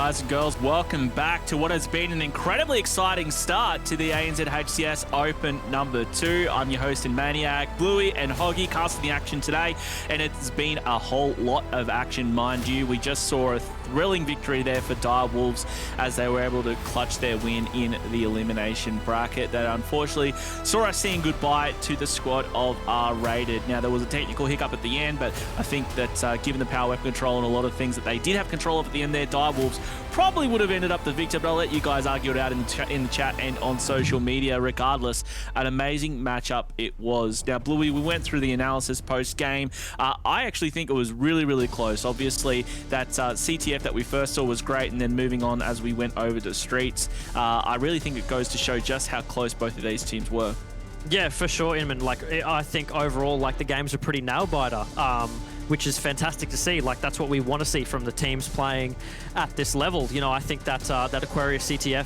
guys and girls, welcome back to what has been an incredibly exciting start to the ANZ HCS Open number 2. I'm your host and maniac, Bluey and Hoggy, casting the action today, and it's been a whole lot of action, mind you. We just saw a thrilling victory there for Dire Wolves as they were able to clutch their win in the elimination bracket that unfortunately saw us saying goodbye to the squad of R-rated. Now, there was a technical hiccup at the end, but I think that given the power weapon control and a lot of things that they did have control of at the end there, Dire Wolves probably would have ended up the victor, but I'll let you guys argue it out in the chat and on social media. Regardless, an amazing matchup it was. Now, Bluey, we went through the analysis post-game. I actually think it was really, really close. Obviously, that CTF that we first saw was great, and then moving on as we went over to Streets, I really think it goes to show just how close both of these teams were. Yeah, for sure, Inman. Like, I think overall, like, the games are pretty nail-biter. Which is fantastic to see. Like, that's what we want to see from the teams playing at this level. You know, I think that that Aquarius CTF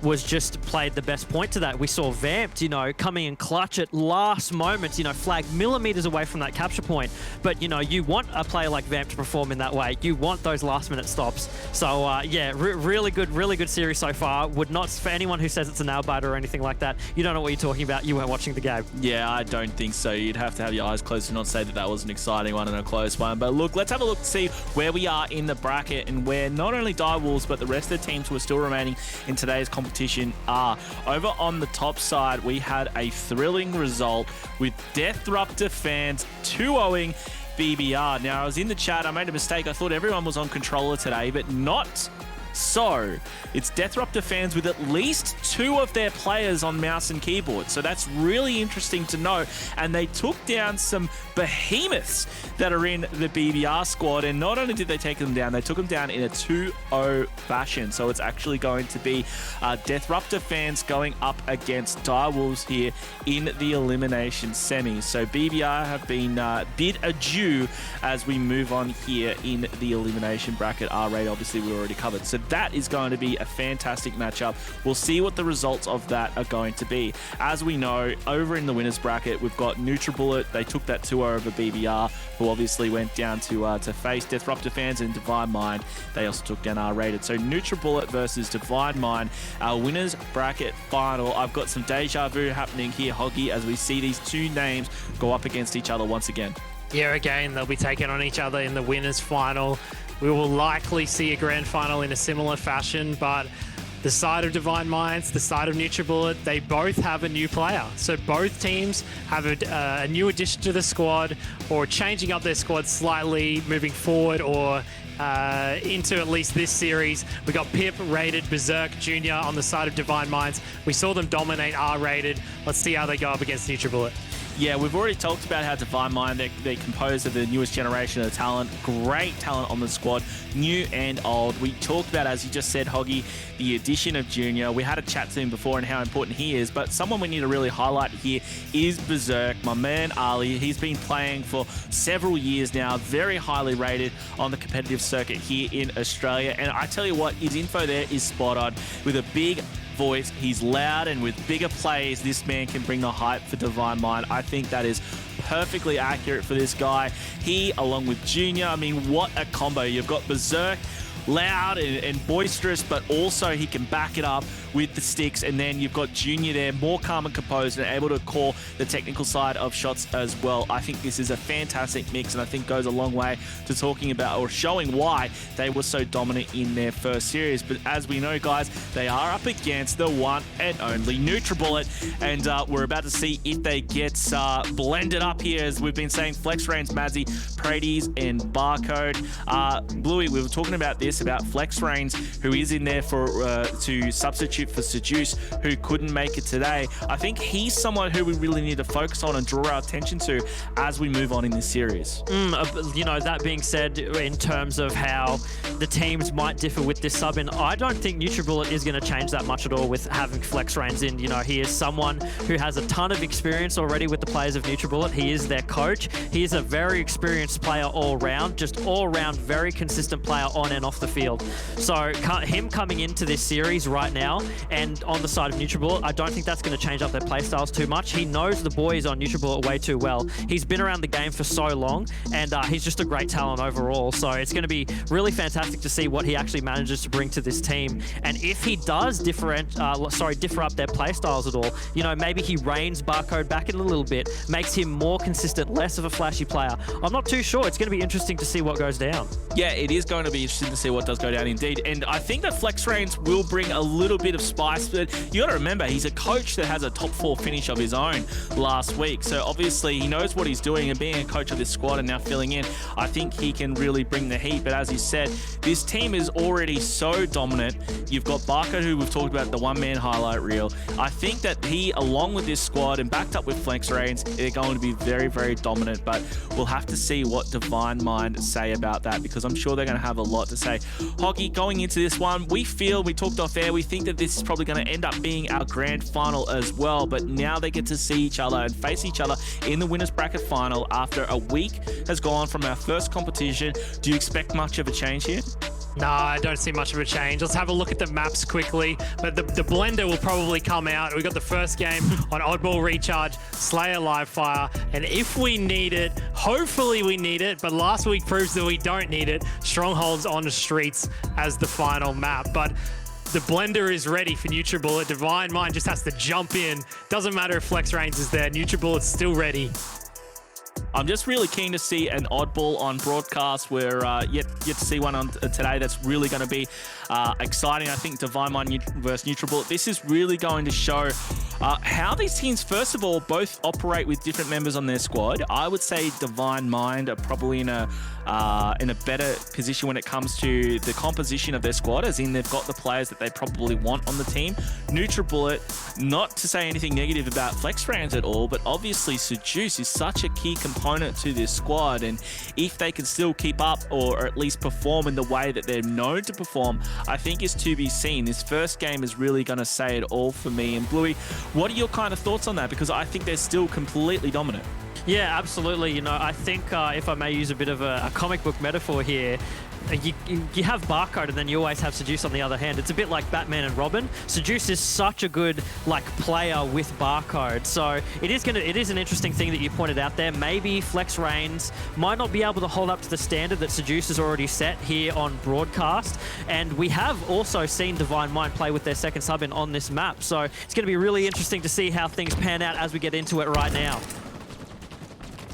was just played the best point to that. We saw Vamped, you know, coming in clutch at last moment, you know, flag millimeters away from that capture point. But, you know, you want a player like Vamped to perform in that way. You want those last minute stops. So, yeah, really good series so far. Would not, for anyone who says it's a nail biter or anything like that, you don't know what you're talking about. You weren't watching the game. Yeah, I don't think so. You'd have to have your eyes closed to not say that that was an exciting one and a close one. But look, let's have a look to see where we are in the bracket and where not only Dire Wolves, but the rest of the teams who are still remaining in today's competition are. Over on the top side, we had a thrilling result with Deathruptor fans 2-0ing BBR. Now, I was in the chat, I made a mistake. I thought everyone was on controller today, but not so. It's Deathruptor fans with at least 2 of their players on mouse and keyboard. So that's really interesting to know. And they took down some behemoths that are in the BBR squad. And not only did they take them down, they took them down in a 2-0 fashion. So it's actually going to be Deathruptor fans going up against Dire Wolves here in the elimination semis. So BBR have been bid adieu as we move on here in the elimination bracket. R-rate, obviously, we already covered. So that is going to be a fantastic matchup. We'll see what the results of that are going to be. As we know, over in the winners bracket, we've got Nutribullet. They took that 2-0 over BBR, who obviously went down to face Deathruptor fans, and Divine Mind. They also took down R-rated. So Nutribullet versus Divine Mind, our winners bracket final. I've got some deja vu happening here, Hoggy, as we see these two names go up against each other once again. Yeah, again, they'll be taking on each other in the winners final. We will likely see a grand final in a similar fashion, but the side of Divine Minds, the side of Nutribullet, they both have a new player. So both teams have a new addition to the squad, or changing up their squad slightly moving forward, or into at least this series. We got Pip, Rated, Berserk Jr. on the side of Divine Minds. We saw them dominate R-rated. Let's see how they go up against Nutribullet. Yeah, we've already talked about how Divine Mind, they're composed of the newest generation of talent. Great talent on the squad, new and old. We talked about, as you just said, Hoggy, the addition of Junior. We had a chat to him before and how important he is, but someone we need to really highlight here is Berserk, my man Ali. He's been playing for several years now, very highly rated on the competitive circuit here in Australia. And I tell you what, his info there is spot on. With a big voice, he's loud, and with bigger plays, this man can bring the hype for Divine Mind. I think that is perfectly accurate for this guy. He, along with Junior, I mean, what a combo. You've got Berserk, loud and boisterous, but also he can back it up with the sticks, and then you've got Junior there, more calm and composed, and able to call the technical side of shots as well. I think this is a fantastic mix, and I think goes a long way to talking about or showing why they were so dominant in their first series. But as we know, guys, they are up against the one and only Nutribullet, and we're about to see if they get blended up here, as we've been saying. Flex Reigns, Mazzy, Prades, and Barcode. Bluey, we were talking about this, about Flex Reigns, who is in there for to substitute for Seduce, who couldn't make it today. I think he's someone who we really need to focus on and draw our attention to as we move on in this series. You know, that being said, in terms of how the teams might differ with this sub, and I don't think Nutribullet is going to change that much at all with having Flex Reigns in. You know, he is someone who has a ton of experience already with the players of Nutribullet. He is their coach. He is a very experienced player all round, just all round, very consistent player on and off the field. So him coming into this series right now and on the side of Nutribullet, I don't think that's going to change up their playstyles too much. He knows the boys on Nutribullet way too well. He's been around the game for so long, and he's just a great talent overall. So it's going to be really fantastic to see what he actually manages to bring to this team. And if he does differ up their playstyles at all, you know, maybe he reins Barcode back in a little bit, makes him more consistent, less of a flashy player. I'm not too sure. It's going to be interesting to see what goes down. Yeah, it is going to be interesting to see what does go down indeed. And I think that FlexRains will bring a little bit of spice, but you got to remember, he's a coach that has a top 4 finish of his own last week. So obviously he knows what he's doing, and being a coach of this squad and now filling in, I think he can really bring the heat. But as you said, this team is already so dominant. You've got Barcode, who we've talked about, the one-man highlight reel. I think that he, along with this squad and backed up with FlexRains, they're going to be very, very dominant. But we'll have to see what Divine Mind say about that, because I'm sure they're going to have a lot to say. Hoggy, going into this one, we talked off air, we think that this is probably going to end up being our grand final as well, but now they get to see each other and face each other in the winners bracket final after a week has gone from our first competition. Do you expect much of a change here? No, I don't see much of a change. Let's have a look at the maps quickly. But the blender will probably come out. We've got the first game on Oddball Recharge, Slayer Live Fire. And if we need it, hopefully we need it, but last week proves that we don't need it, Strongholds on the Streets as the final map. But the blender is ready for Nutribullet. Divine Mind just has to jump in. Doesn't matter if FlexRains is there. Nutribullet's still ready. I'm just really keen to see an oddball on broadcast. We're yet to see one on today that's really going to be exciting. I think Divine Mind versus Nutribullet. This is really going to show how these teams, first of all, both operate with different members on their squad. I would say Divine Mind are probably in a better position when it comes to the composition of their squad, as in they've got the players that they probably want on the team. Nutribullet, not to say anything negative about FlexRains at all, but obviously Seduce is such a key component to this squad, and if they can still keep up or at least perform in the way that they're known to perform, I think is to be seen. This first game is really going to say it all for me. And Bluey, what are your kind of thoughts on that? Because I think they're still completely dominant. Yeah, absolutely. You know, I think if I may use a bit of a comic book metaphor here, you have Barcode and then you always have Seduce on the other hand. It's a bit like Batman and Robin. Seduce is such a good player with Barcode. So it is an interesting thing that you pointed out there. Maybe FlexRains might not be able to hold up to the standard that Seduce has already set here on broadcast. And we have also seen Divine Mind play with their second sub in on this map. So it's going to be really interesting to see how things pan out as we get into it right now.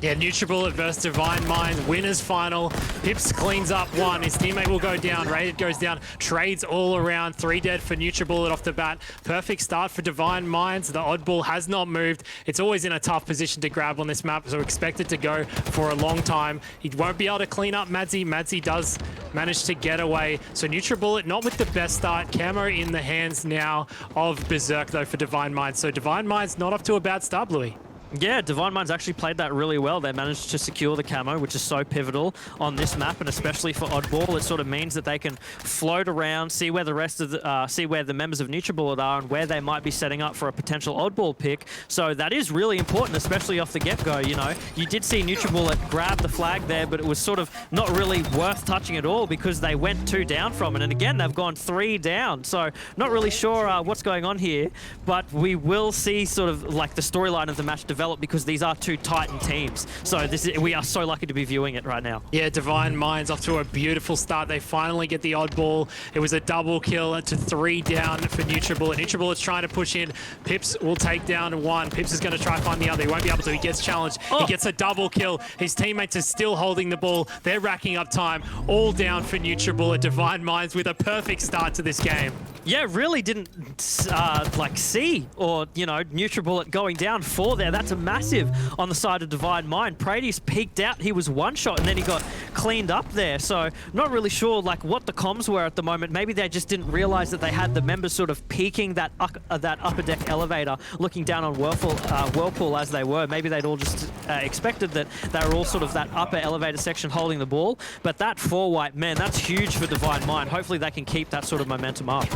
Yeah, Nutribullet versus Divine Mind, winners final. Pips cleans up one. His teammate will go down. Rated goes down. Trades all around. 3 dead for Nutribullet off the bat. Perfect start for Divine Minds. The oddball has not moved. It's always in a tough position to grab on this map, so expect it to go for a long time. He won't be able to clean up Madzi. Madzi does manage to get away. So Nutribullet not with the best start. Camo in the hands now of Berserk, though, for Divine Minds. So Divine Minds not up to a bad start, Bluey. Yeah, Divine Mind's actually played that really well. They managed to secure the camo, which is so pivotal on this map, and especially for Oddball. It sort of means that they can float around, see where the rest of the see where the members of Nutribullet are and where they might be setting up for a potential Oddball pick. So that is really important, especially off the get-go. You know, you did see Nutribullet grab the flag there, but it was sort of not really worth touching at all because they went 2 down from it, and again they've gone 3 down. So not really sure what's going on here, but we will see sort of like the storyline of the match develop, because these are 2 Titan teams. So we are so lucky to be viewing it right now. Yeah, Divine Minds off to a beautiful start. They finally get the oddball. It was a double kill to 3 down for Nutribullet. Nutribullet's trying to push in. Pips will take down 1. Pips is going to try to find the other. He won't be able to. He gets challenged. Oh. He gets a double kill. His teammates are still holding the ball. They're racking up time. All down for Nutribullet. Divine Minds with a perfect start to this game. Yeah, really didn't see or, you know, Nutribullet going down 4 there. That's a massive on the side of Divine Mind. Praties peeked out. He was 1 shot and then he got cleaned up there. So not really sure what the comms were at the moment. Maybe they just didn't realize that they had the members sort of peeking that upper deck elevator, looking down on Whirlpool as they were. Maybe they'd all just expected that they were all sort of that upper elevator section holding the ball. But that 4 wipe, man, that's huge for Divine Mind. Hopefully they can keep that sort of momentum up.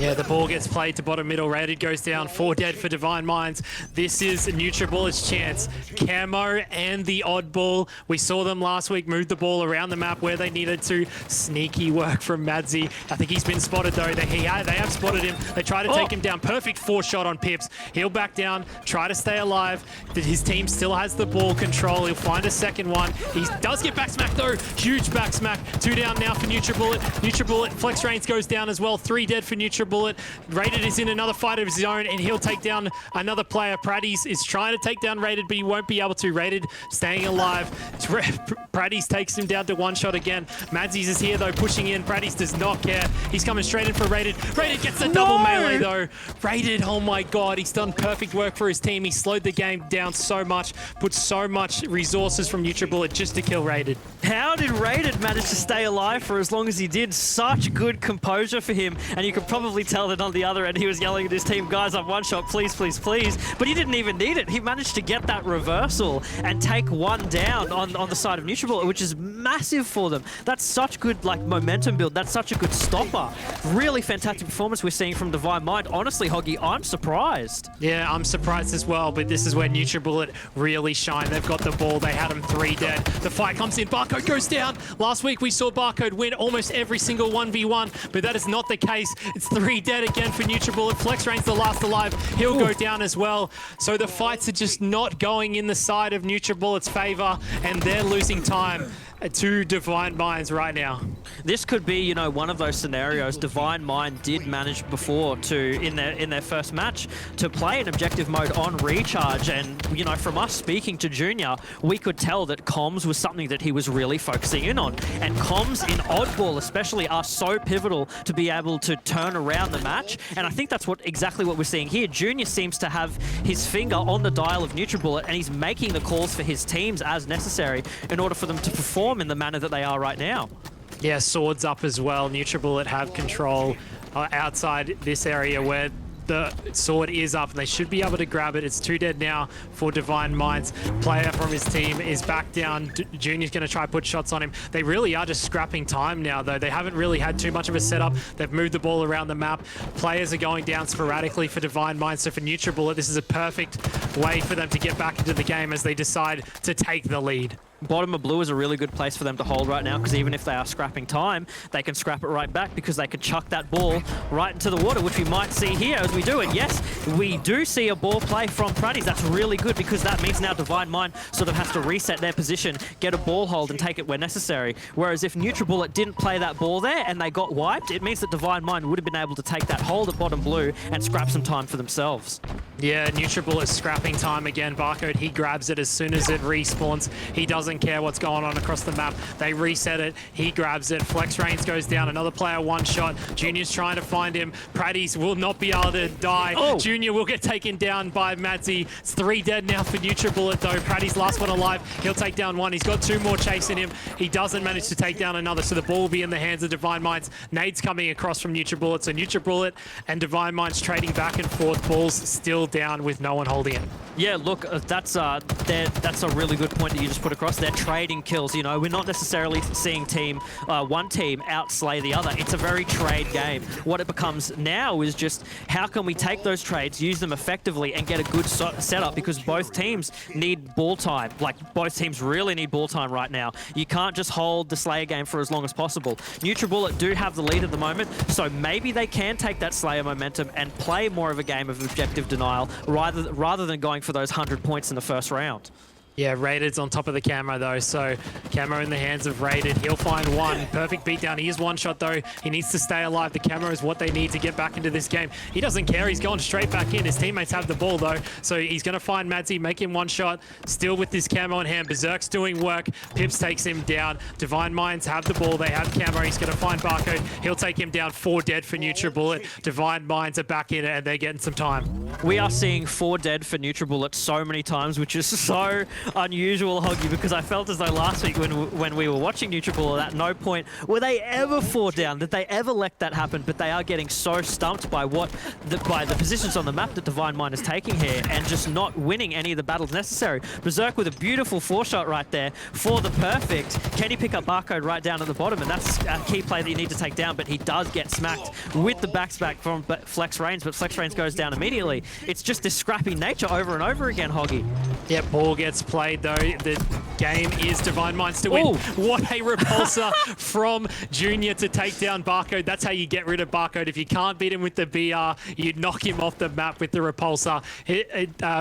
Yeah, the ball gets played to bottom middle. Rated goes down. 4 dead for Divine Minds. This is Nutribullet's chance. Camo and the oddball. We saw them last week move the ball around the map where they needed to. Sneaky work from Madzi. I think he's been spotted though. They have spotted him. They try to take him down. Perfect 4-shot on Pips. He'll back down, try to stay alive. His team still has the ball control. He'll find a second one. He does get back smack though. Huge back smack. 2 down now for Nutribullet. Nutribullet, Flex Reigns goes down as well. 3 dead for Nutribullet. Rated is in another fight of his own, and he'll take down another player. Praddies is trying to take down Rated, but he won't be able to. Rated staying alive. Praddies takes him down to 1 shot again. Madzies is here though, pushing in. Praddies does not care. He's coming straight in for Rated. Rated gets the double melee though. Rated, oh my god, he's done perfect work for his team. He slowed the game down so much, put so much resources from Nutribullet just to kill Rated. How did Rated manage to stay alive for as long as he did? Such good composure for him, and you could probably tell that on the other end he was yelling at his team, guys, I'm 1 shot, please, please, please. But he didn't even need it. He managed to get that reversal and take 1 down on the side of Nutribullet, which is massive for them. That's such good like momentum build. That's such a good stopper. Really fantastic performance we're seeing from Divine Mind. Honestly, Hoggy, I'm surprised. Yeah, I'm surprised as well, but this is where Nutribullet really shine. They've got the ball. They had him 3 dead. The fight comes in. Barcode goes down. Last week we saw Barcode win almost every single 1v1, but that is not the case. It's 3 dead again for Nutribullet. Flex Reigns the last alive. He'll go down as well. So the fights are just not going in the side of Nutribullet's favor, and they're losing time to Divine Minds right now. This could be, you know, one of those scenarios. Divine Mind did manage before to, in their first match, to play an objective mode on recharge. And, you know, from us speaking to Junior, we could tell that comms was something that he was really focusing in on. And comms in oddball especially are so pivotal to be able to turn around the match. And I think that's exactly what we're seeing here. Junior seems to have his finger on the dial of Nutribullet, and he's making the calls for his teams as necessary in order for them to perform in the manner that they are right now. Yeah, swords up as well. Nutribullet have control outside this area where the sword is up, and they should be able to grab it. It's 2 dead now for Divine Minds. Player from his team is back down. Junior's going to try to put shots on him. They really are just scrapping time now, though. They haven't really had too much of a setup. They've moved the ball around the map. Players are going down sporadically for Divine Minds. So for Nutribullet, this is a perfect way for them to get back into the game as they decide to take the lead. Bottom of blue is a really good place for them to hold right now, because even if they are scrapping time, they can scrap it right back, because they can chuck that ball right into the water, which we might see here as we do it. Yes, we do see a ball play from Praddies. That's really good, because that means now Divine Mind sort of has to reset their position, get a ball hold, and take it where necessary. Whereas if Nutribullet didn't play that ball there and they got wiped, it means that Divine Mind would have been able to take that hold at bottom blue and scrap some time for themselves. Yeah, Nutribullet is scrapping time again. Barcode, he grabs it as soon as it respawns. He doesn't care what's going on across the map. They reset it. He grabs it. Flex Reigns goes down. Another player 1 shot. Junior's trying to find him. Praddies will not be able to die. Oh. Junior will get taken down by Madzi. It's 3 dead now for Nutribullet though. Praddies last one alive. He'll take down 1. He's got 2 more chasing him. He doesn't manage to take down another, so the ball will be in the hands of Divine Minds. Nades coming across from Nutribullet. So Nutribullet and Divine Minds trading back and forth. Balls still down with no one holding it. Yeah, look, that's a really good point that you just put across. They're trading kills, you know. We're not necessarily seeing one team outslay the other. It's a very trade game. What it becomes now is just how can we take those trades, use them effectively, and get a good setup, because both teams need ball time. Like, both teams really need ball time right now. You can't just hold the Slayer game for as long as possible. Nutribullet do have the lead at the moment, so maybe they can take that Slayer momentum and play more of a game of objective denial rather than going for those 100 points in the first round. Yeah, Rated's on top of the Camo though, so Camo in the hands of Rated. He'll find 1. Perfect beatdown. He is 1 shot though. He needs to stay alive. The Camo is what they need to get back into this game. He doesn't care. He's going straight back in. His teammates have the ball though, so he's going to find Madzi, make him 1 shot. Still with this Camo in hand. Berserk's doing work. Pips takes him down. Divine Minds have the ball. They have Camo. He's going to find Barcode. He'll take him down. 4 dead for Nutribullet. Divine Minds are back in it, and they're getting some time. We are seeing 4 dead for Nutribullet so many times, which is so unusual, Hoggy, because I felt as though last week when we were watching Nutribullet, at no point were they ever 4 down, did they ever let that happen, but they are getting so stumped by by the positions on the map that Divine Mind is taking here and just not winning any of the battles necessary. Berserk with a beautiful 4-shot right there for the perfect. Can he pick up Barcode right down at the bottom? And that's a key play that you need to take down, but he does get smacked with the backsmack from Flex Reigns, but Flex Reigns goes down immediately. It's just this scrappy nature over and over again, Hoggy. Yeah, ball gets played though. The game is Divine Minds to win. Ooh. What a repulsor from Junior to take down Barcode. That's how you get rid of Barcode. If you can't beat him with the BR, you knock him off the map with the repulsor.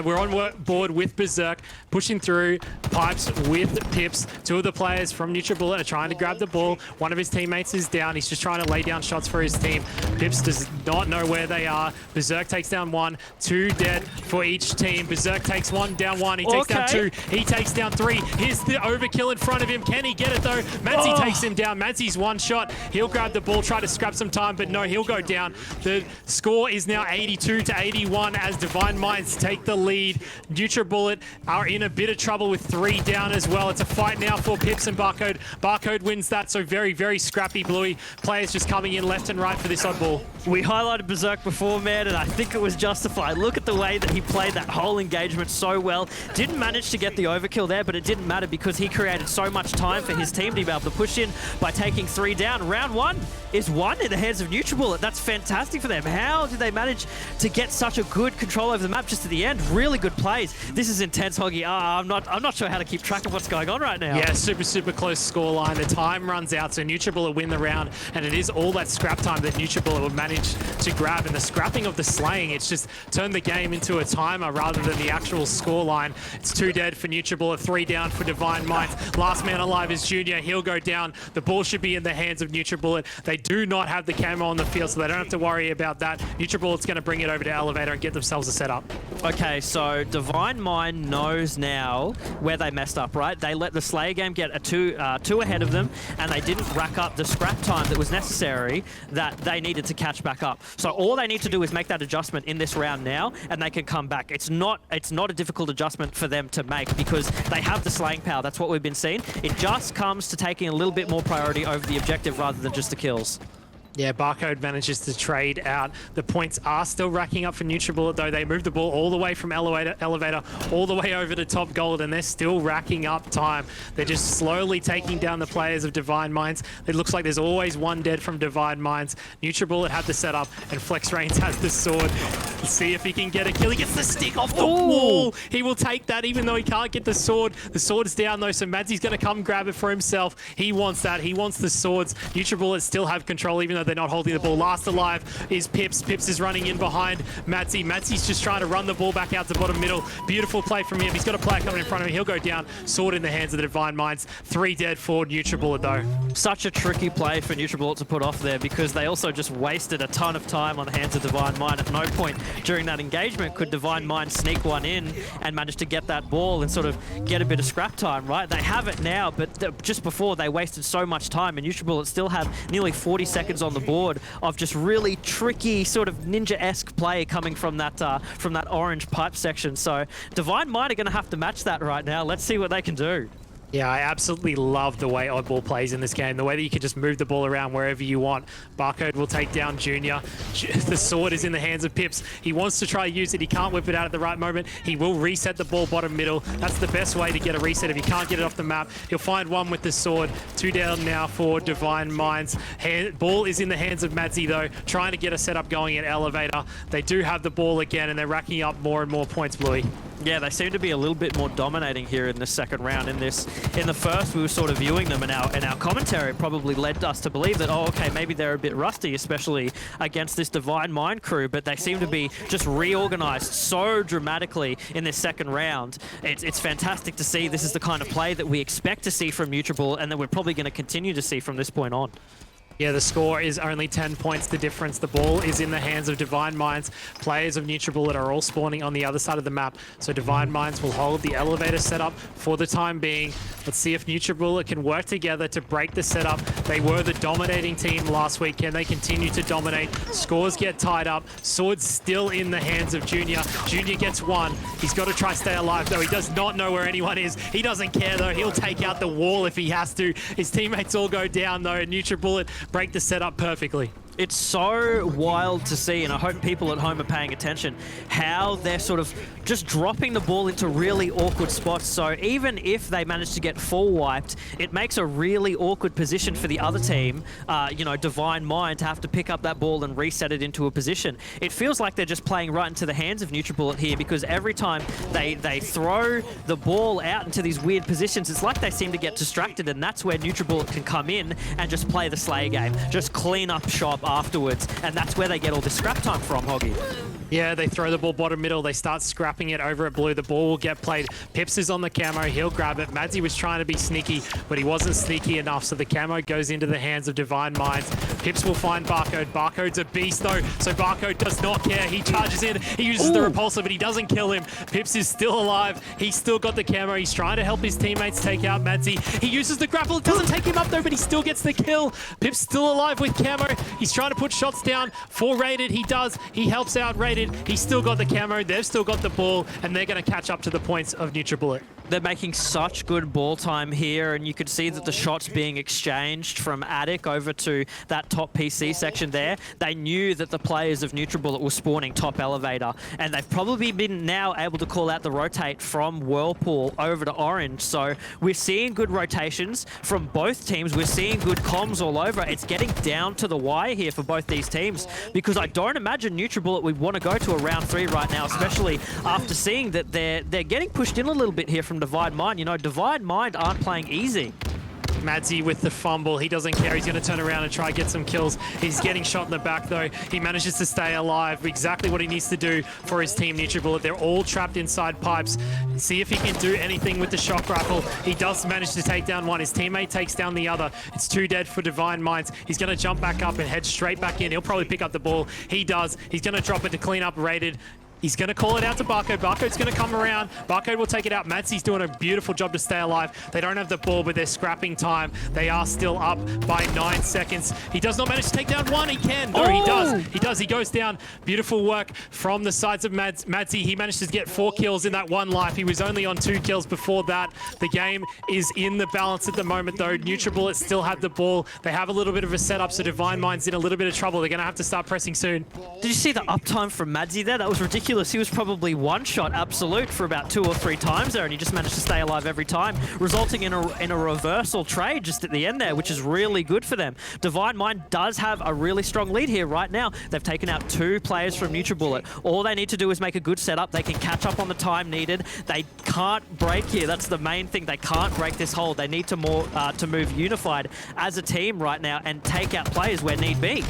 We're on board with Berserk, pushing through pipes with Pips. 2 of the players from Nutribullet are trying to grab the ball. One of his teammates is down. He's just trying to lay down shots for his team. Pips does not know where they are. Berserk takes down 1, 2 dead for each team. Berserk takes 1, down 1. He takes down 2. He takes down 3. Here's the overkill in front of him. Can he get it though? Manzi takes him down. Manzi's 1 shot. He'll grab the ball, try to scrap some time, but no, he'll go down. The score is now 82 to 81 as Divine Minds take the lead. Nutribullet are in a bit of trouble with 3 down as well. It's a fight now for Pips and Barcode. Barcode wins that, so very, very scrappy. Bluey players just coming in left and right for this oddball. We highlighted Berserk before, man, and I think it was justified. Look at the way that he played that whole engagement so well. Didn't manage to get the overkill there, but it didn't matter because he created so much time for his team to be able to push in by taking 3 down. Round 1 is won in the hands of Nutribullet. That's fantastic for them. How did they manage to get such a good control over the map just at the end? Really good plays. This is intense, Hoggy. I'm not sure how to keep track of what's going on right now. Yeah, super, super close scoreline. The time runs out, so Nutribullet win the round, and it is all that scrap time that Nutribullet would manage to grab. And the scrapping of the slaying, it's just turned the game into a timer rather than the actual scoreline. It's 2 dead for Nutribullet, 3 down for Divine Minds. Last man alive is Junior. He'll go down. The ball should be in the hands of Nutribullet. They do not have the camo on the field, so they don't have to worry about that. Nutribullet's going to bring it over to Elevator and get themselves a setup. Okay, so Divine Mind knows now where they messed up, right? They let the Slayer game get a 2 ahead of them, and they didn't rack up the scrap time that was necessary that they needed to catch back up. So all they need to do is make that adjustment in this round now, and they can come back. It's not a difficult adjustment for them to make because they have the slaying power. That's what we've been seeing. It just comes to taking a little bit more priority over the objective rather than just the kills. Yeah, Barcode manages to trade out. The points are still racking up for Nutribullet, though. They moved the ball all the way from Elevator all the way over to top gold, and they're still racking up time. They're just slowly taking down the players of Divine Minds. It looks like there's always 1 dead from Divine Minds. Nutribullet had the setup, and Flex Reigns has the sword. Let's see if he can get a kill. He gets the stick off the wall. He will take that, even though he can't get the sword. The sword is down, though, so Madzi's going to come grab it for himself. He wants that. He wants the swords. Nutribullet still have control, even though they're not holding the ball. Last alive is Pips. Pips is running in behind Madzi. Madzi's just trying to run the ball back out to bottom middle. Beautiful play from him. He's got a player coming in front of him. He'll go down. Sword in the hands of the Divine Minds. 3 dead for Nutribullet, though. Such a tricky play for Nutribullet to put off there because they also just wasted a ton of time on the hands of Divine Mind. At no point during that engagement could Divine Mind sneak one in and manage to get that ball and sort of get a bit of scrap time, right? They have it now, but just before they wasted so much time, and Nutribullet still have nearly 40 seconds on the board of just really tricky sort of ninja-esque play coming from that orange pipe section. So Divine Mind are going to have to match that right now. Let's see what they can do. Yeah, I absolutely love the way Oddball plays in this game. The way that you can just move the ball around wherever you want. Barcode will take down Junior. The sword is in the hands of Pips. He wants to try to use it. He can't whip it out at the right moment. He will reset the ball bottom middle. That's the best way to get a reset if he can't get it off the map. He'll find one with the sword. 2 down now for Divine Minds. Ball is in the hands of Madzi, though, trying to get a setup going at Elevator. They do have the ball again, and they're racking up more and more points, Bluey. Yeah, they seem to be a little bit more dominating here in this second round. In the first, we were sort of viewing them, and our commentary probably led us to believe that, oh, okay, maybe they're a bit rusty, especially against this Divine Mind crew, but they seem to be just reorganized so dramatically in this second round. It's fantastic to see. This is the kind of play that we expect to see from Nutribullet and that we're probably going to continue to see from this point on. Yeah, the score is only 10 points the difference. The ball is in the hands of Divine Minds. Players of Nutribullet are all spawning on the other side of the map, so Divine Minds will hold the elevator setup for the time being. Let's see if Nutribullet can work together to break the setup. They were the dominating team last week. Can they continue to dominate? Scores get tied up. Sword's still in the hands of Junior. Junior gets one. He's got to try stay alive, though. He does not know where anyone is. He doesn't care, though. He'll take out the wall if he has to. His teammates all go down, though, and Nutribullet break the setup perfectly. It's so wild to see, and I hope people at home are paying attention, how they're sort of just dropping the ball into really awkward spots. So even if they manage to get full wiped, it makes a really awkward position for the other team, you know, Divine Mind, to have to pick up that ball and reset it into a position. It feels like they're just playing right into the hands of Nutribullet here, because every time they throw the ball out into these weird positions, it's like they seem to get distracted, and that's where Nutribullet can come in and just play the Slay game, just clean up shop afterwards, and that's where they get all the scrap time from, Hoggy. Yeah, they throw the ball bottom middle. They start scrapping it over at blue. The ball will get played. Pips is on the camo. He'll grab it. Madzi was trying to be sneaky, but he wasn't sneaky enough, so the camo goes into the hands of Divine Minds. Pips will find Barcode. Barcode's a beast, though, so Barcode does not care. He charges in. He uses the repulsor, but he doesn't kill him. Pips is still alive. He's still got the camo. He's trying to help his teammates take out Madzi. He uses the grapple. It doesn't take him up, though, but he still gets the kill. Pips still alive with camo. He's trying to put shots down for Rated. He does. He helps out Rated. He's still got the camo. They've still got the ball, and they're going to catch up to the points of Nutribullet. They're making such good ball time here, and you could see that the shots being exchanged from Attic over to that top PC section there. They knew that the players of Nutribullet were spawning top elevator, and they've probably been now able to call out the rotate from Whirlpool over to Orange. So we're seeing good rotations from both teams. We're seeing good comms all over. It's getting down to the wire here for both these teams, because I don't imagine Nutribullet would want to go to a round 3 right now, especially after seeing that they're getting pushed in a little bit here from Divine Mind. You know, Divine Mind aren't playing easy. Madzi with the fumble. He doesn't care. He's going to turn around and try and get some kills. He's getting shot in the back, though. He manages to stay alive. Exactly what he needs to do for his team, Nutribullet. They're all trapped inside pipes. See if he can do anything with the shock rifle. He does manage to take down one. His teammate takes down the other. It's 2 dead for Divine Minds. He's going to jump back up and head straight back in. He'll probably pick up the ball. He does. He's going to drop it to clean up Rated. He's going to call it out to Barcode. Barcode's going to come around. Barcode will take it out. Madzi's doing a beautiful job to stay alive. They don't have the ball, but they're scrapping time. They are still up by 9 seconds. He does not manage to take down one. He can. No, he does. He does. He goes down. Beautiful work from the sides of Madzi. He managed to get 4 kills in that one life. He was only on 2 kills before that. The game is in the balance at the moment, though. Nutribullet still had the ball. They have a little bit of a setup, so Divine Mind's in a little bit of trouble. They're going to have to start pressing soon. Did you see the uptime from Madzi there? That was ridiculous. He was probably one shot absolute for about 2 or 3 times there, and he just managed to stay alive every time, resulting in a reversal trade just at the end there, which is really good for them. Divine Mind does have a really strong lead here right now. They've taken out 2 players from Nutribullet. All they need to do is make a good setup. They can catch up on the time needed. They can't break here. That's the main thing. They can't break this hold. They need to move unified as a team right now and take out players where need be.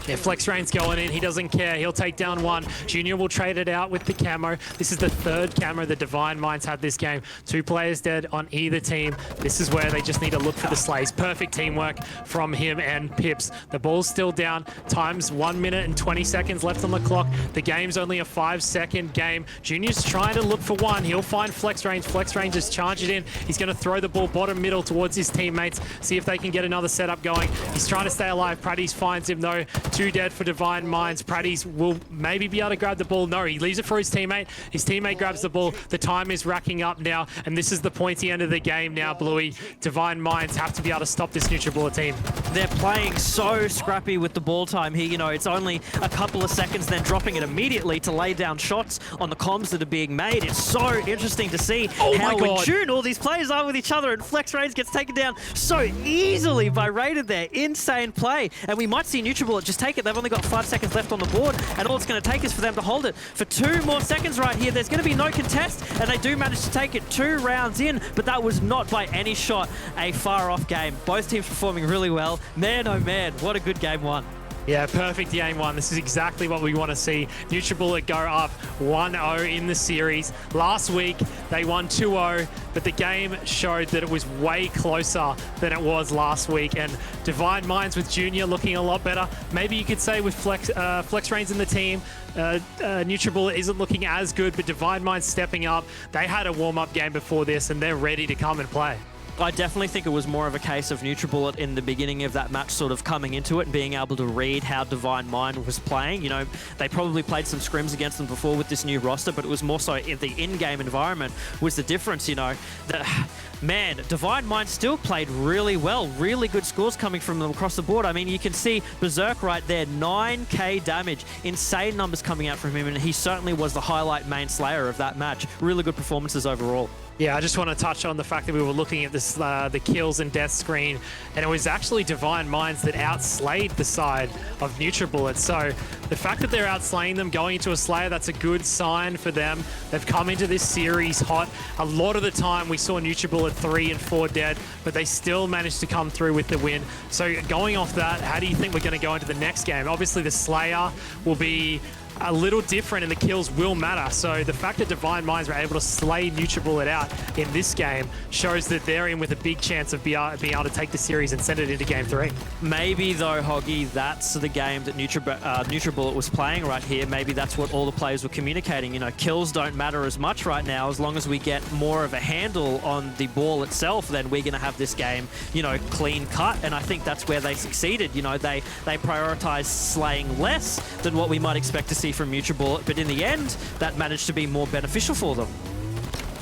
Yeah, Flex Rain's going in. He doesn't care. He'll take down one. Junior will trade it out with the camo. This is the 3rd camo the Divine Minds had this game. 2 players dead on either team. This is where they just need to look for the slays. Perfect teamwork from him and Pips. The ball's still down. Time's 1 minute and 20 seconds left on the clock. The game's only a 5-second game. Junior's trying to look for one. He'll find Flex Range. Flex Range just charge it in. He's going to throw the ball bottom middle towards his teammates. See if they can get another setup going. He's trying to stay alive. Pradis finds him, though. 2 dead for Divine Minds. Pradis will maybe be able to grab the ball. No, he leaves it for his teammate. His teammate grabs the ball. The time is racking up now, and this is the pointy end of the game now, Bluey. Divine Minds have to be able to stop this Nutribullet team. They're playing so scrappy with the ball time here. You know, it's only a couple of seconds, then dropping it immediately to lay down shots on the comms that are being made. It's so interesting to see how in tune all these players are with each other, and Flex Rains gets taken down so easily by Rated there. Insane play. And we might see Nutribullet just take it. They've only got 5 seconds left on the board, and all it's going to take is for them to hold it for 2 more seconds right here. There's going to be no contest, and they do manage to take it 2 rounds in, but that was not by any shot a far-off game. Both teams performing really well. Man, oh man, what a good game 1. Yeah, perfect game one. This is exactly what we want to see. Nutribullet go up 1-0 in the series. Last week, they won 2-0, but the game showed that it was way closer than it was last week. And Divine Minds with Junior looking a lot better. Maybe you could say with Flex Reigns in the team, Nutribullet isn't looking as good, but Divine Minds stepping up. They had a warm-up game before this, and they're ready to come and play. I definitely think it was more of a case of Nutribullet in the beginning of that match sort of coming into it and being able to read how Divine Mind was playing. You know, they probably played some scrims against them before with this new roster, but it was more so in the in-game environment was the difference, you know. Man, Divine Mind still played really well. Really good scores coming from them across the board. I mean, you can see Berserk right there, 9k damage. Insane numbers coming out from him, and he certainly was the highlight main slayer of that match. Really good performances overall. Yeah, I just want to touch on the fact that we were looking at this, the kills and death screen, and it was actually Divine Minds that outslayed the side of Nutribullet. So the fact that they're outslaying them, going into a Slayer, that's a good sign for them. They've come into this series hot. A lot of the time we saw Nutribullet 3 and 4 dead, but they still managed to come through with the win. So going off that, how do you think we're going to go into the next game? Obviously the Slayer will be a little different and the kills will matter. So the fact that Divine Minds were able to slay Nutribullet out in this game shows that they're in with a big chance of being able to take the series and send it into game 3. Maybe though, Hoggy, that's the game that Nutribullet was playing right here. Maybe that's what all the players were communicating. You know, kills don't matter as much right now. As long as we get more of a handle on the ball itself, then we're going to have this game, you know, clean cut. And I think that's where they succeeded. You know, they prioritized slaying less than what we might expect to see from Nutribullet, but in the end, that managed to be more beneficial for them.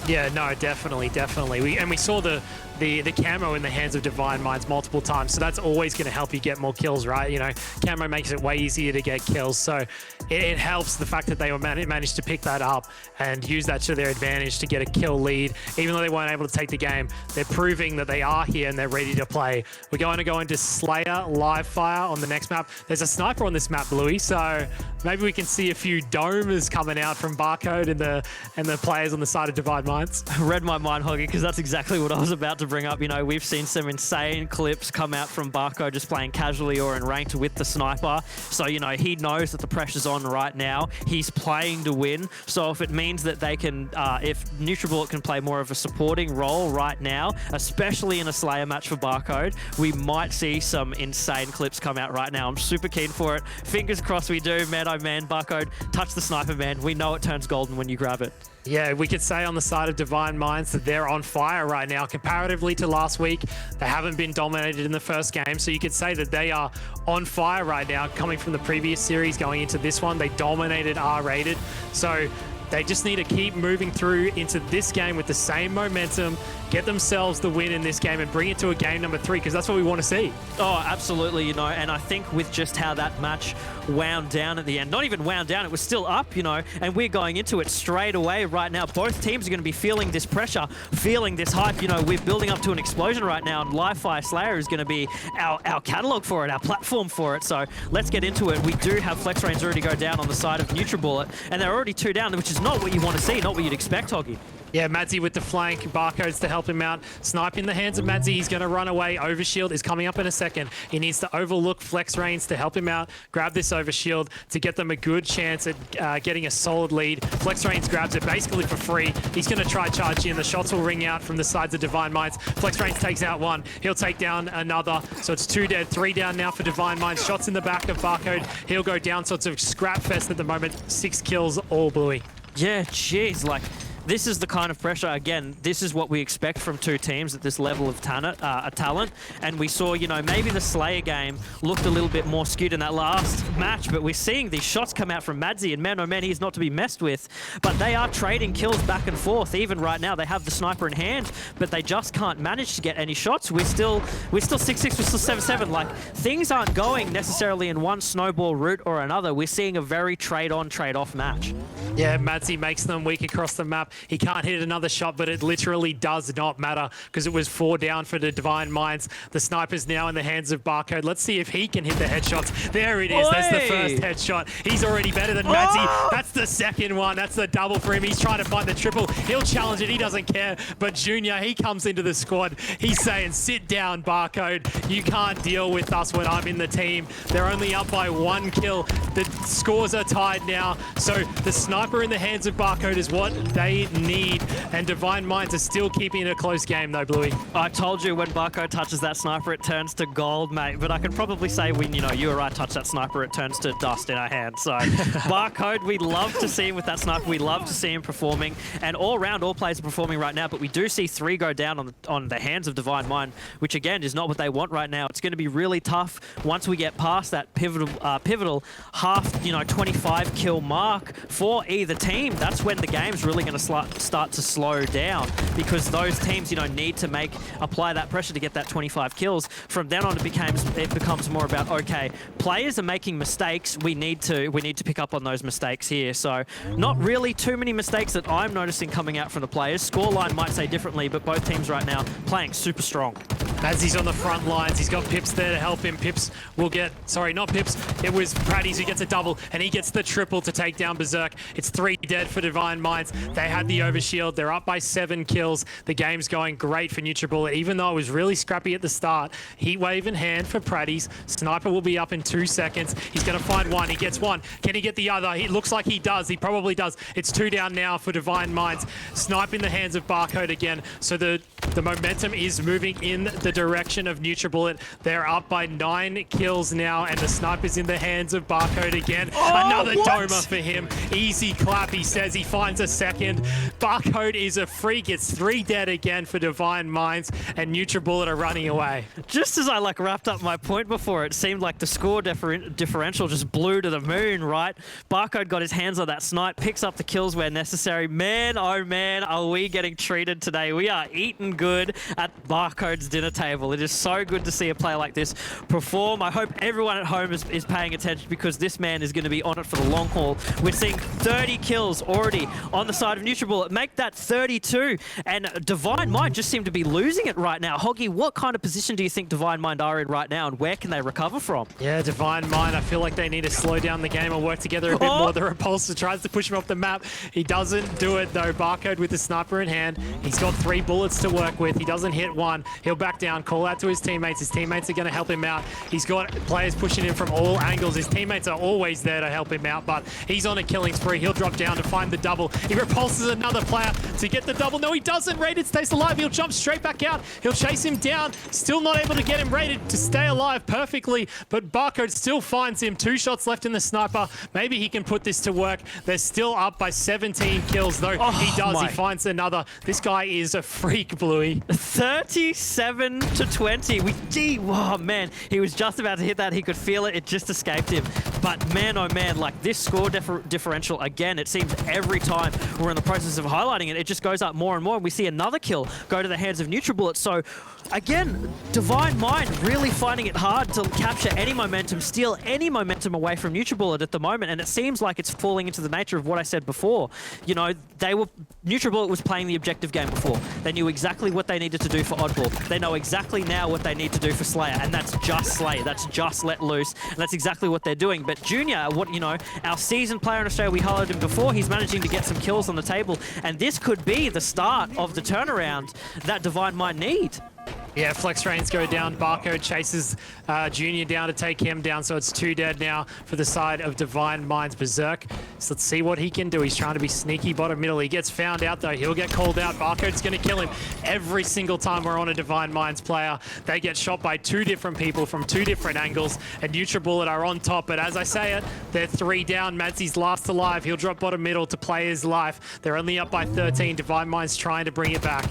Yeah, no, definitely. We saw the camo in the hands of Divine Minds multiple times, so that's always going to help you get more kills, right? You know, camo makes it way easier to get kills, so it helps the fact that they managed to pick that up and use that to their advantage to get a kill lead. Even though they weren't able to take the game, they're proving that they are here and they're ready to play. We're going to go into Slayer live fire on the next map. There's a sniper on this map, Bluey, so maybe we can see a few domers coming out from Barcode and the players on the side of Divine Minds. Read my mind, Hoggy, because that's exactly what I was about to bring up. You know, we've seen some insane clips come out from Barco just playing casually or in ranked with the sniper. So, you know, he knows that the pressure's on right now. He's playing to win. So if it means that they can, if Nutribullet can play more of a supporting role right now, especially in a Slayer match for Barcode, we might see some insane clips come out right now. I'm super keen for it. Fingers crossed we do, man. Oh man, Barcode, touch the sniper, man. We know it turns golden when you grab it. Yeah, we could say on the side of Divine Minds that they're on fire right now. Comparatively to last week, they haven't been dominated in the first game, so you could say that they are on fire right now. Coming from the previous series, going into this one, they dominated R-rated. So they just need to keep moving through into this game with the same momentum, get themselves the win in this game and bring it to a game number 3, because that's what we want to see. Oh, absolutely, you know, and I think with just how that match wound down at the end, not even wound down, it was still up, you know, and we're going into it straight away right now. Both teams are going to be feeling this pressure, feeling this hype. You know, we're building up to an explosion right now, and Live Fire Slayer is going to be our catalog for it, our platform for it. So let's get into it. We do have Flex Reigns already go down on the side of Nutribullet, and they're already 2 down, which is not what you want to see, not what you'd expect, Hoggy. Yeah, Madzi with the flank, Barcodes to help him out. Snipe in the hands of Madzi, he's going to run away. Overshield is coming up in a second. He needs to overlook Flex Reigns to help him out. Grab this overshield to get them a good chance at getting a solid lead. Flex Reigns grabs it basically for free. He's going to try charge in. The shots will ring out from the sides of Divine Minds. Flex Reigns takes out one. He'll take down another. So it's 2 dead, 3 down now for Divine Minds. Shots in the back of Barcode. He'll go down. So it's a scrap fest at the moment. 6 kills, all Bluey. Yeah, jeez, like, this is the kind of pressure, again, this is what we expect from 2 teams at this level of talent. And we saw, you know, maybe the Slayer game looked a little bit more skewed in that last match, but we're seeing these shots come out from Madzi, and man, oh man, he's not to be messed with. But they are trading kills back and forth. Even right now, they have the sniper in hand, but they just can't manage to get any shots. We're still 6-6, we're still 7-7. Like, things aren't going necessarily in one snowball route or another. We're seeing a very trade-on, trade-off match. Yeah, Madzi makes them weak across the map. He can't hit another shot, but it literally does not matter because it was 4 down for the Divine Minds. The sniper's now in the hands of Barcode. Let's see if he can hit the headshots. There it is. There's the first headshot. He's already better than Madsy. That's the second one. That's the double for him. He's trying to find the triple. He'll challenge it. He doesn't care. But Junior, he comes into the squad. He's saying, sit down, Barcode. You can't deal with us when I'm in the team. They're only up by 1 kill. The scores are tied now. So the sniper in the hands of Barcode is what they need. And Divine Minds are still keeping it a close game though, Bluey. I told you when Barcode touches that sniper, it turns to gold, mate. But I could probably say when, you or I touch that sniper, it turns to dust in our hands. So Barcode, we love to see him with that sniper. We love to see him performing. And all round, all players are performing right now. But we do see 3 go down on the hands of Divine Mind, which again is not what they want right now. It's going to be really tough once we get past that pivotal half, 25 kill mark for either team. That's when the game's really going to start to slow down, because those teams, need to apply that pressure to get that 25 kills. From then on, it becomes more about, okay, players are making mistakes. We need to pick up on those mistakes here. So not really too many mistakes that I'm noticing coming out from the players. Scoreline might say differently, but both teams right now playing super strong. As he's on the front lines, he's got Pips there to help him. Pips will get, sorry, not Pips, it was Praddies who gets a double, and he gets the triple to take down Berserk. It's 3 dead for Divine Minds. They had the overshield. They're up by 7 kills. The game's going great for Nutribullet, even though it was really scrappy at the start. Heatwave in hand for Praddies. Sniper will be up in 2 seconds. He's going to find one. He gets one. Can he get the other? He looks like he does. He probably does. It's 2 down now for Divine Minds. Snipe in the hands of Barcode again. So the momentum is moving in the direction of Nutribullet. They're up by 9 kills now, and the sniper's in the hands of Barcode again. Another domer for him. Easy clap, he says. He finds a second. Barcode is a freak. It's 3 dead again for Divine Minds, and Nutribullet are running away. Just as I wrapped up my point before, it seemed like the score differential just blew to the moon, right? Barcode got his hands on that snipe, picks up the kills where necessary. Man, oh man, are we getting treated today. We are eating good at Barcode's dinner table. It is so good to see a player like this perform. I hope everyone at home is paying attention, because this man is going to be on it for the long haul. We're seeing 30 kills already on the side of Nutribullet. Make that 32. And Divine Mind just seem to be losing it right now. Hoggy, what kind of position do you think Divine Mind are in right now, and where can they recover from? Yeah, Divine Mind, I feel like they need to slow down the game and work together a bit more. The Repulsor tries to push him off the map. He doesn't do it though. Barcode with the sniper in hand. He's got 3 bullets to work with. He doesn't hit one. He'll back down, call out to his teammates. His teammates are going to help him out. He's got players pushing him from all angles. His teammates are always there to help him out, but he's on a killing spree. He'll drop down to find the double. He repulses another player to get the double. No, he doesn't. Rated stays alive. He'll jump straight back out. He'll chase him down. Still not able to get him rated to stay alive perfectly, but Barcode still finds him. 2 shots left in the sniper. Maybe he can put this to work. They're still up by 17 kills, though. He does. He finds another. This guy is a freak, Bluey. 37 to 20. Oh man, he was just about to hit that. He could feel it. It just escaped him. But man, oh man, this score differential, again, it seems every time we're in the process of highlighting it, it just goes up more and more. And we see another kill go to the hands of Nutribullet. So again, Divine Mind really finding it hard to capture any momentum, steal any momentum away from Nutribullet at the moment. And it seems like it's falling into the nature of what I said before. Nutribullet was playing the objective game before. They knew exactly what they needed to do for Oddball. They know exactly now what they need to do for Slayer, and that's just Slayer. That's just let loose, and that's exactly what they're doing. But Junior, our seasoned player in Australia, we highlighted him before. He's managing to get some kills on the table, and this could be the start of the turnaround that Divine might need. Yeah, flex rains go down. Barcode chases Junior down to take him down, so it's 2 dead now for the side of Divine Minds. Berserk. So let's see what he can do. He's trying to be sneaky bottom middle. He gets found out though. He'll get called out. Barcode's going to kill him every single time we're on a Divine Minds player. They get shot by 2 different people from 2 different angles, and Nutribullet are on top. But as I say it, they're 3 down. Madsy's last alive. He'll drop bottom middle to play his life. They're only up by 13. Divine Minds trying to bring it back.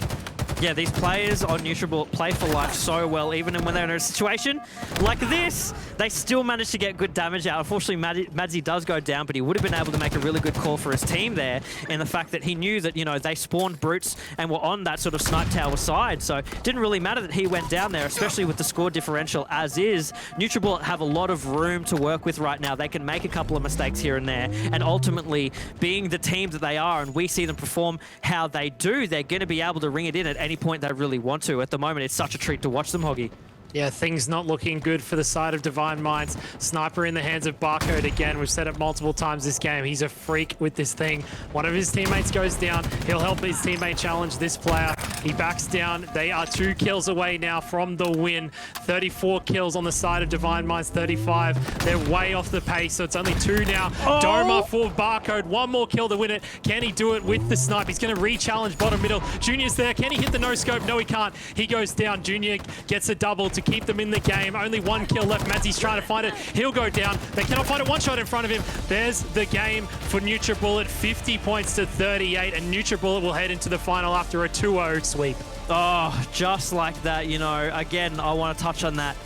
Yeah, these players on Nutribullet play for life so well, even when they're in a situation like this, they still manage to get good damage out. Unfortunately, Madzy does go down, but he would have been able to make a really good call for his team there, in the fact that he knew that, you know, they spawned brutes and were on that sort of snipe tower side, so it didn't really matter that he went down there, especially with the score differential as is. Nutribullet have a lot of room to work with right now. They can make a couple of mistakes here and there, and ultimately, being the team that they are, and we see them perform how they do, they're going to be able to ring it in at any point they really want to. At the moment, it's such a treat to watch them, Hoggy. Yeah, things not looking good for the side of Divine Minds. Sniper in the hands of Barcode again. We've said it multiple times this game. He's a freak with this thing. One of his teammates goes down. He'll help his teammate challenge this player. He backs down. They are 2 kills away now from the win. 34 kills on the side of Divine Minds, 35. They're way off the pace, so it's only 2 now. Oh! Doma for Barcode. 1 more kill to win it. Can he do it with the snipe? He's going to re-challenge bottom middle. Junior's there. Can he hit the no-scope? No, he can't. He goes down. Junior gets a double to keep them in the game. Only 1 kill left. Madzy's trying to find it. He'll go down. They cannot find it. 1 shot in front of him. There's the game for Nutribullet. 50 points to 38, and Nutribullet will head into the final after a 2-0 sweep. Oh, just like that, you know. Again, I want to touch on that.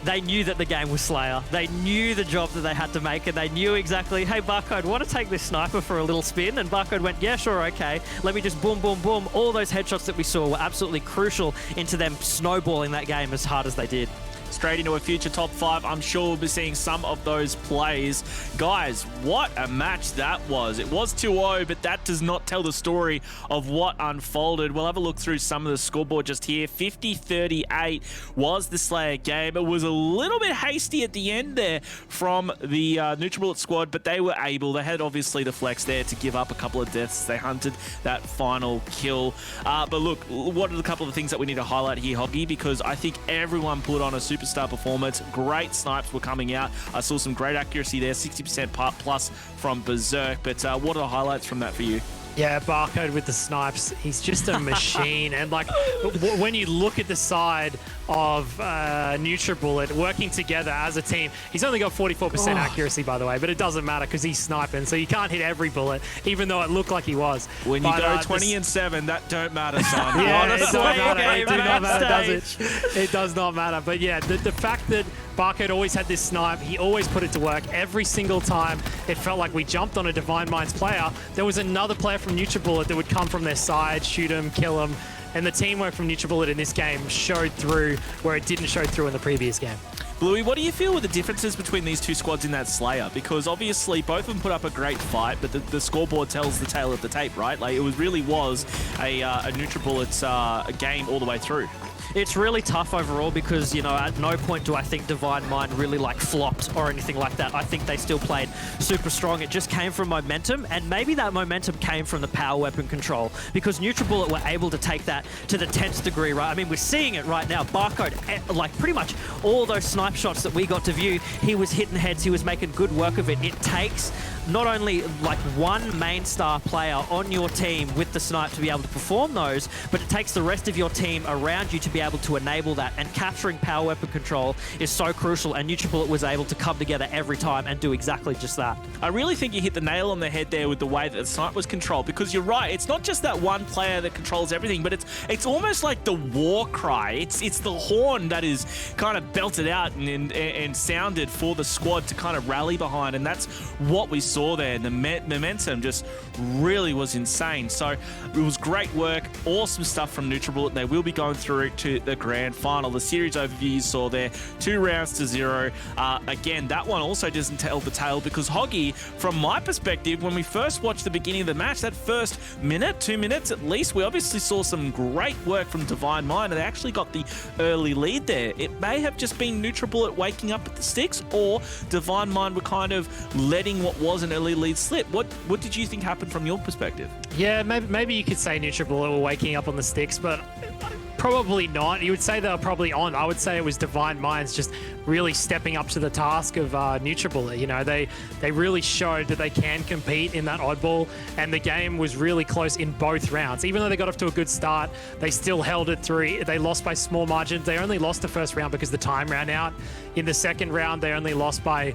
They knew that the game was Slayer. They knew the job that they had to make, and they knew exactly, hey, Barcode, want to take this sniper for a little spin? And Barcode went, yeah, sure, okay. Let me just boom, boom, boom. All those headshots that we saw were absolutely crucial into them snowballing that game as hard as they did. Straight into a future top 5. I'm sure we'll be seeing some of those plays. Guys, what a match that was. It was 2-0, but that does not tell the story of what unfolded. We'll have a look through some of the scoreboard just here. 50-38 was the Slayer game. It was a little bit hasty at the end there from the Nutribullet squad, but they were able. They had obviously the flex there to give up a couple of deaths. They hunted that final kill. But look, what are the couple of things that we need to highlight here, Hoggy? Because I think everyone put on a superstar performance. Great snipes were coming out. I saw some great accuracy there, 60% plus from Berserk. But what are the highlights from that for you? Yeah, Barcode with the snipes. He's just a machine. And like, when you look at the side of Nutribullet working together as a team, he's only got 44% accuracy, by the way, but it doesn't matter because he's sniping, so you can't hit every bullet, even though it looked like he was. When you go 20-7, that don't matter, son. Yeah, honestly, it don't matter. It do not matter, does it? It does not matter. But yeah, the fact that Barcode always had this snipe, he always put it to work. Every single time it felt like we jumped on a Divine Minds player, there was another player from Nutribullet that would come from their side, shoot him, kill him. And the teamwork from Nutribullet in this game showed through where it didn't show through in the previous game. Bluey, what do you feel with the differences between these two squads in that Slayer? Because obviously both of them put up a great fight, but the scoreboard tells the tale of the tape, right? Like, it really was a Nutribullet's game all the way through. It's really tough overall because, you know, at no point do I think Divine Mind really like flopped or anything like that. I think they still played super strong. It just came from momentum, and maybe that momentum came from the power weapon control because Nutribullet were able to take that to the 10th degree, right? I mean, we're seeing it right now. Barcode, like pretty much all those snipe shots that we got to view, he was hitting heads, he was making good work of it. It takes not only like one main star player on your team with the snipe to be able to perform those, but it takes the rest of your team around you to be able to enable that. And capturing power weapon control is so crucial, and Nutribullet was able to come together every time and do exactly just that. I really think you hit the nail on the head there with the way that the snipe was controlled, because you're right, it's not just that one player that controls everything, but it's almost like the war cry. It's the horn that is kind of belted out and sounded for the squad to kind of rally behind, and that's what we saw there. The momentum just really was insane. So it was great work, awesome stuff from Nutribullet. They will be going through to the grand final. The series overview you saw there, 2 rounds to 0. Again, that one also doesn't tell the tale because Hoggy, from my perspective, when we first watched the beginning of the match, that first minute, 2 minutes at least, we obviously saw some great work from Divine Mind, and they actually got the early lead there. It may have just been Nutribullet waking up at the sticks, or Divine Mind were kind of letting what was an early lead slip. What did you think happened from your perspective? Yeah, maybe you could say Nutribullet were waking up on the sticks, but probably not. You would say they were probably on. I would say it was Divine Minds just really stepping up to the task of Nutribullet. You know, they really showed that they can compete in that oddball, and the game was really close in both rounds. Even though they got off to a good start, they still held it through. They lost by small margins. They only lost the first round because the time ran out. In the second round, they only lost by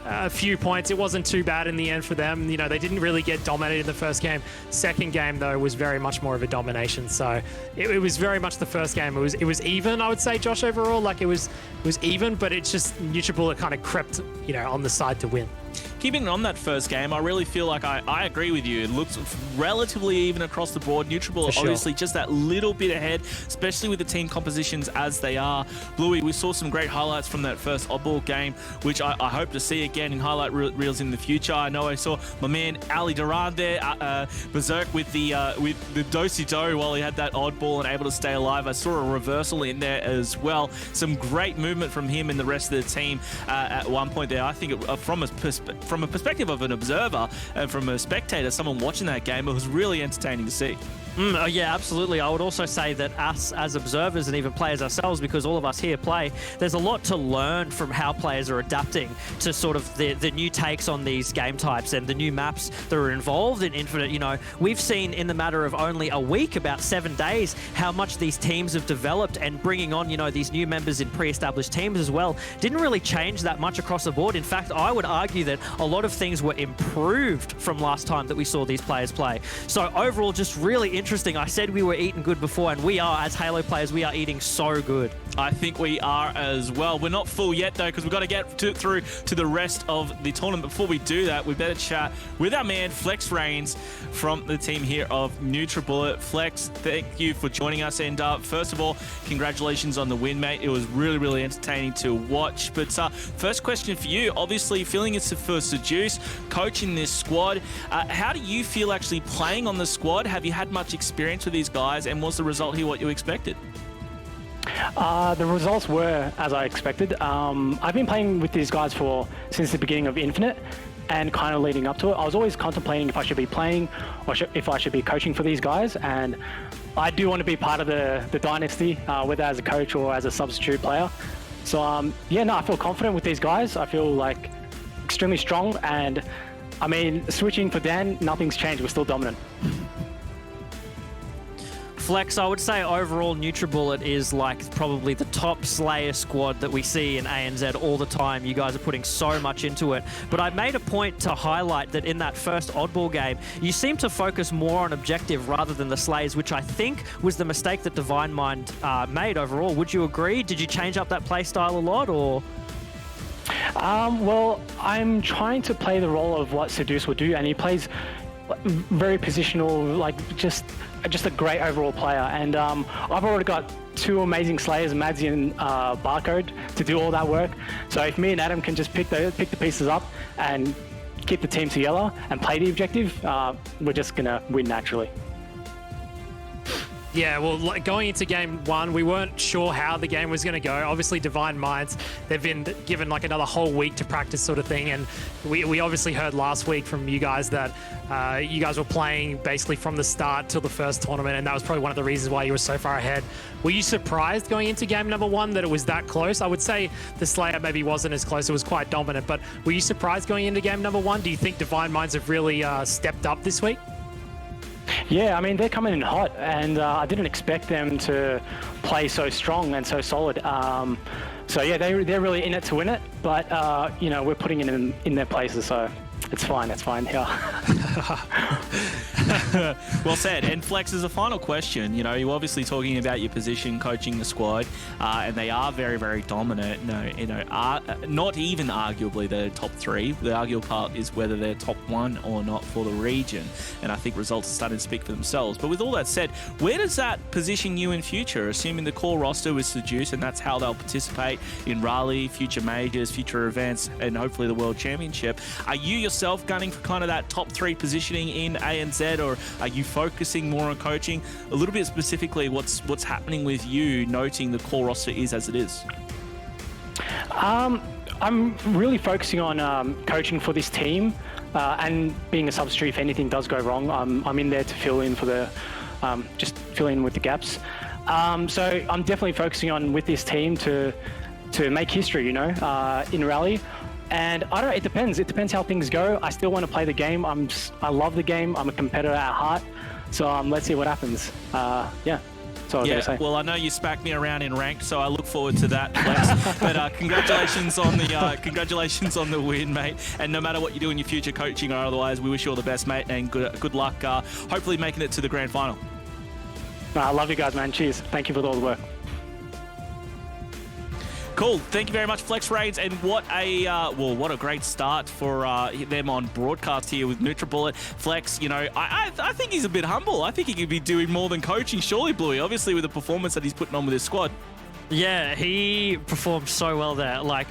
a few points. It wasn't too bad in the end for them. You know, they didn't really get dominated in the first game. Second game, though, was very much more of a domination. So it was very much the first game. It was even, I would say, Josh, overall. Like, it was even, but it's just Nutribullet kind of crept, you know, on the side to win. Keeping on that first game, I really feel like I agree with you. It looks relatively even across the board. Nutribullet obviously just that little bit ahead, especially with the team compositions as they are. Bluey, we saw some great highlights from that first oddball game, which I hope to see again in highlight reels in the future. I know I saw my man Ali Duran there, berserk with the do-si-do while he had that oddball and able to stay alive. I saw a reversal in there as well. Some great movement from him and the rest of the team at one point there. I think from a perspective of an observer and from a spectator, someone watching that game, it was really entertaining to see. Yeah, absolutely. I would also say that us as observers and even players ourselves, because all of us here play, there's a lot to learn from how players are adapting to sort of the new takes on these game types and the new maps that are involved in Infinite. You know, we've seen in the matter of only a week, about 7 days, how much these teams have developed, and bringing on, you know, these new members in pre-established teams as well didn't really change that much across the board. In fact, I would argue that a lot of things were improved from last time that we saw these players play. So overall, just really interesting. I said we were eating good before, and we are, as Halo players, we are eating so good. I think we are as well. We're not full yet, though, because we've got to get through to the rest of the tournament. Before we do that, we better chat with our man, Flex Reigns, from the team here of Nutribullet. Flex, thank you for joining us. And first of all, congratulations on the win, mate. It was really, really entertaining to watch. But first question for you, obviously feeling it's for Seduce, coaching this squad. How do you feel actually playing on the squad? Have you had much experience with these guys, and was the result here what you expected? The results were as I expected. I've been playing with these guys since the beginning of Infinite, and kind of leading up to it. I was always contemplating if I should be playing or if I should be coaching for these guys, and I do want to be part of the dynasty, whether as a coach or as a substitute player. So yeah, no, I feel confident with these guys. I feel like extremely strong, and I mean, switching for Dan, nothing's changed. We're still dominant. Flex, I would say overall Nutribullet is like probably the top Slayer squad that we see in ANZ all the time. You guys are putting so much into it. But I made a point to highlight that in that first oddball game, you seem to focus more on objective rather than the Slayers, which I think was the mistake that Divine Mind made overall. Would you agree? Did you change up that play style a lot, or...? Well, I'm trying to play the role of what Seduce would do, and he plays very positional, like just a great overall player. And I've already got 2 amazing Slayers, Madzi and Barcode, to do all that work. So if me and Adam can just pick the pieces up and keep the team together and play the objective, we're just gonna win naturally. Yeah, well, going into game 1, we weren't sure how the game was going to go. Obviously, Divine Minds, they've been given like another whole week to practice sort of thing. And we obviously heard last week from you guys that you guys were playing basically from the start till the first tournament. And that was probably one of the reasons why you were so far ahead. Were you surprised going into game number 1 that it was that close? I would say the Slayer maybe wasn't as close. It was quite dominant. But were you surprised going into game number 1? Do you think Divine Minds have really stepped up this week? Yeah, I mean, they're coming in hot, and I didn't expect them to play so strong and so solid. So yeah, they're really in it to win it, but you know, we're putting it in their places, so it's fine, yeah. Well said. And Flex, as a final question, you know, you're obviously talking about your position, coaching the squad, and they are very, very dominant. Not even arguably they're top 3. The arguable part is whether they're top 1 or not for the region. And I think results are starting to speak for themselves. But with all that said, where does that position you in future, assuming the core roster is Seduce and that's how they'll participate in Raleigh, future majors, future events, and hopefully the World Championship? Are you yourself gunning for kind of that top 3 positioning in ANZ, or are you focusing more on coaching? A little bit specifically, what's happening with you, noting the core roster is as it is? I'm really focusing on coaching for this team and being a substitute if anything does go wrong. I'm in there to fill in for just fill in with the gaps. So I'm definitely focusing on with this team to make history, you know, in Raleigh. And I don't know, it depends. It depends how things go. I still want to play the game. I love the game. I'm a competitor at heart. So let's see what happens. Yeah. That's all I was going to say. Well, I know you smacked me around in ranked, so I look forward to that, Flex. But congratulations on the win, mate. And no matter what you do in your future, coaching or otherwise, we wish you all the best, mate, and good luck. Hopefully making it to the grand final. I love you guys, man. Cheers. Thank you for all the work. Cool. Thank you very much, Flex Raids, and what a great start for them on broadcast here with Nutribullet. Flex, you know, I think he's a bit humble. I think he could be doing more than coaching, surely, Bluey, obviously with the performance that he's putting on with his squad. Yeah, he performed so well there. Like,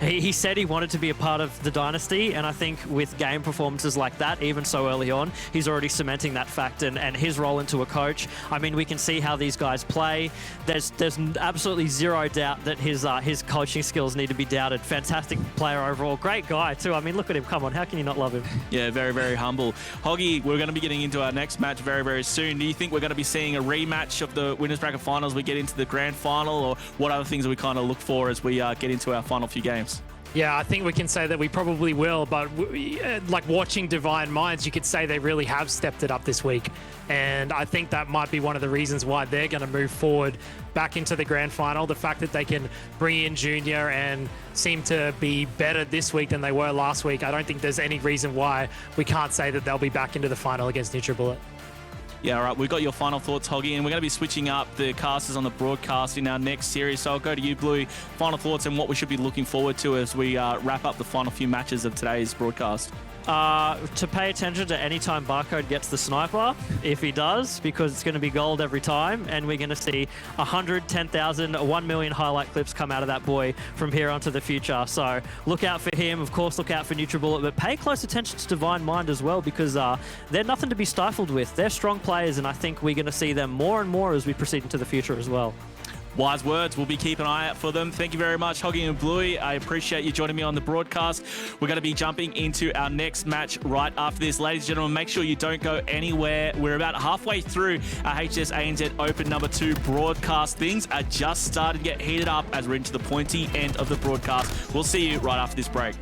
he said he wanted to be a part of the dynasty, and I think with game performances like that, even so early on, he's already cementing that fact and his role into a coach. I mean, we can see how these guys play. There's absolutely zero doubt that his coaching skills need to be doubted. Fantastic player overall. Great guy, too. I mean, look at him. Come on. How can you not love him? Yeah, very, very humble. Hoggy, we're going to be getting into our next match very, very soon. Do you think we're going to be seeing a rematch of the Winners Bracket Finals as we get into the grand final, or what other things do we kind of look for as we get into our final few games? Yeah, I think we can say that we probably will, but like watching Divine Minds, you could say they really have stepped it up this week. And I think that might be one of the reasons why they're going to move forward back into the grand final. The fact that they can bring in Junior and seem to be better this week than they were last week, I don't think there's any reason why we can't say that they'll be back into the final against Nutribullet. Yeah, all right. We've got your final thoughts, Hoggy, and we're going to be switching up the casters on the broadcast in our next series. So I'll go to you, Bluey. Final thoughts and what we should be looking forward to as we wrap up the final few matches of today's broadcast. To pay attention to any time Barcode gets the sniper, if he does, because it's going to be gold every time, and we're going to see 100, 10,000, 1 million highlight clips come out of that boy from here on to the future. So look out for him. Of course, look out for Nutribullet, but pay close attention to Divine Mind as well, because they're nothing to be stifled with. They're strong players, and I think we're going to see them more and more as we proceed into the future as well. Wise words. We'll be keeping an eye out for them. Thank you very much, Hoggy and Bluey. I appreciate you joining me on the broadcast. We're going to be jumping into our next match right after this. Ladies and gentlemen, make sure you don't go anywhere. We're about halfway through our HCS ANZ Open number 2 broadcast. Things are just starting to get heated up as we're into the pointy end of the broadcast. We'll see you right after this break.